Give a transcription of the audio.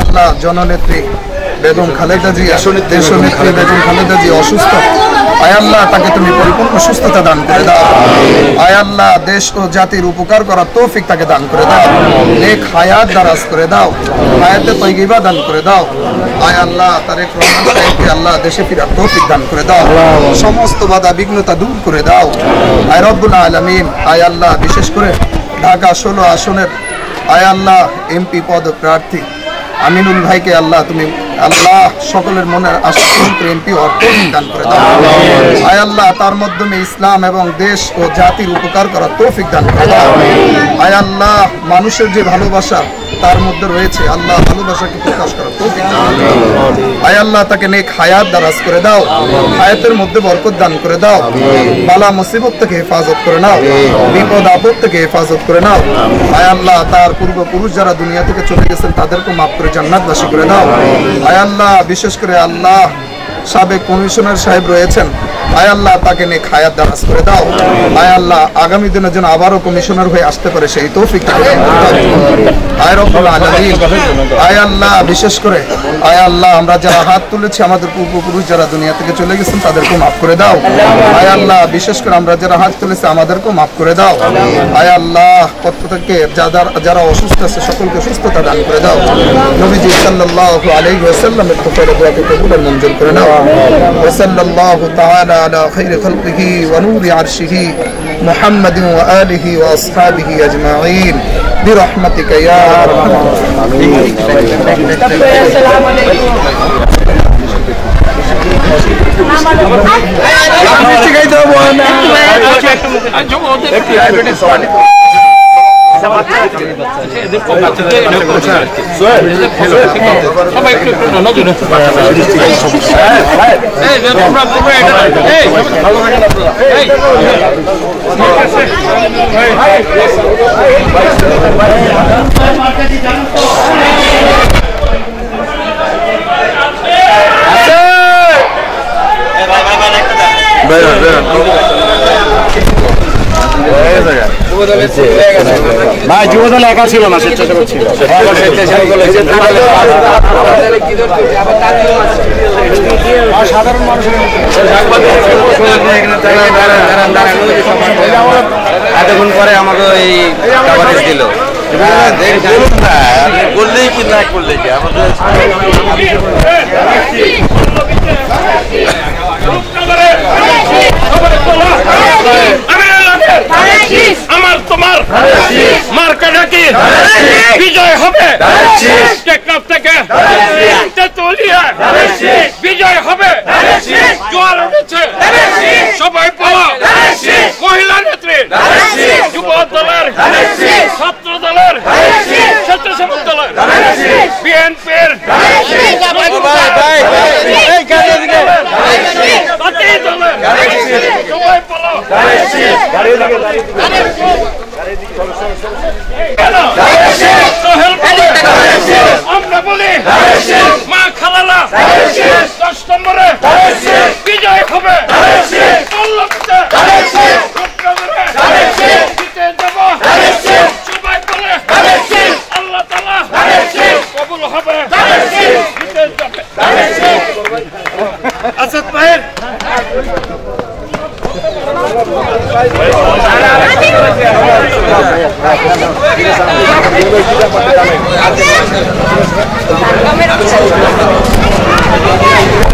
আল্লাহ জননেত্রী বেগম খালেদা জি, দেশনেত্রী বেগম খালেদা জি অসুস্থ, আয় আল্লাহ তাকে তুমি পরিপূর্ণ সুস্থতা দান করে দাও। আয় আল্লাহ দেশ ও জাতির উপকার করার তৌফিক তাকে দান করে দাও। নেক হায়াত দারাজ করে দাও, হায়াতে তৈয়বা দান করে দাও। আয় আল্লাহ তারেক রহমান সাহেবকে আল্লাহ দেশে ফেরার তৌফিক দান করে দাও, সমস্ত বাধা বিঘ্নতা দূর করে দাও। আয় রব্বুল আলামিন, আয় আল্লাহ বিশেষ করে ঢাকা 16 আসনের আয় আল্লাহ এমপি পদ প্রার্থী আমিনুল ভাইকে আল্লাহ তুমি আল্লাহ সকলের মনের আশা পূরণ করে এমপি দান করে দাও। আয় আল্লাহ তার মাধ্যমে ইসলাম এবং দেশ ও জাতির উপকার করার তৌফিক দান করে দাও। আয় আল্লাহ মানুষের যে ভালোবাসা তার মধ্যে রয়েছে আল্লাহ ভালোবাসাকে প্রকাশ করার তৌফিক দান করে দাও। আয় আল্লাহ তাকে নেক হায়াত দারাজ করে দাও, হায়াতের মধ্যে বরকত দান করে দাও, বালা মুসিবত থেকে হেফাজত করে নাও, বিপদ আপদ থেকে হেফাজত করে নাও। আয় আল্লাহ তার পূর্বপুরুষ যারা দুনিয়া থেকে চলে গেছেন তাদেরকে মাফ করে জান্নাতবাসী করে দাও। আয় আল্লাহ বিশেষ করে আল্লাহ সাবেক কমিশনার সাহেব রয়েছেন, আয় আল্লাহ তাকে নেক হায়াত দারাজ করে দাও। আয় আল্লাহ আগামী দিনের জন্য আবারও কমিশনার হয়ে আসতে পারে সেই তৌফিক তাকে দান করে দাও। আয় রব্বুল আলামিন, আয় আল্লাহ বিশেষ করে আয় আল্লাহ আমরা যারা হাত তুলেছি আমাদের পূর্বপুরুষ যারা দুনিয়া থেকে চলে গেছেন তাদেরকে মাফ করে দাও। আয় আল্লাহ বিশেষ করে আমরা যারা হাত তুলেছি আমাদেরকেও মাফ করে দাও। আয় আল্লাহ প্রত্যেককে যারা অসুস্থ আছে সকলকে সুস্থতা দান করে দাও। নবীজি সাল্লাল্লাহু আলাইহি ওয়াসাল্লামের তোফায়ের দোয়াকে কবুল আর মঞ্জুর করে নাও। ওয়া সাল্লাল্লাহু তাআলা আলা খায়রি খালকিহি ওয়া নূরি আরশিহি মুহাম্মাদিন ওয়া আলিহি ওয়া আসহাবিহি আজমাইন বিরহমাতিকা ইয়া আরহামার রাহিমিন। আসসালামু আলাইকুম। ভাই যুবদল একা ছিল না, স্বেচ্ছাসেবক ছিল। সাধারণ মানুষের এতক্ষণ পরে আমাকে এই কভারেজ দিল। বললেই কি না করলে কি আমাদের আমার তোমার মার্কা ডাকি বিজয় হবে টেকনাফ থেকে তেতুলিয়া বিজয় হবে। জোয়ার উঠেছে সবাই পাওয়া মহিলা নেত্রী, যুব দলের, ছাত্র দলের, স্বেচ্ছাসেবক দলের, বিএনপির সবাই পাওয়া আমরা বলি মা খালালা 10 নম্বরে বিজয় হবে। সবাই বলে আল্লাহ তাআলা কবুল হবে। আসাদ ভাইয়ের Kamera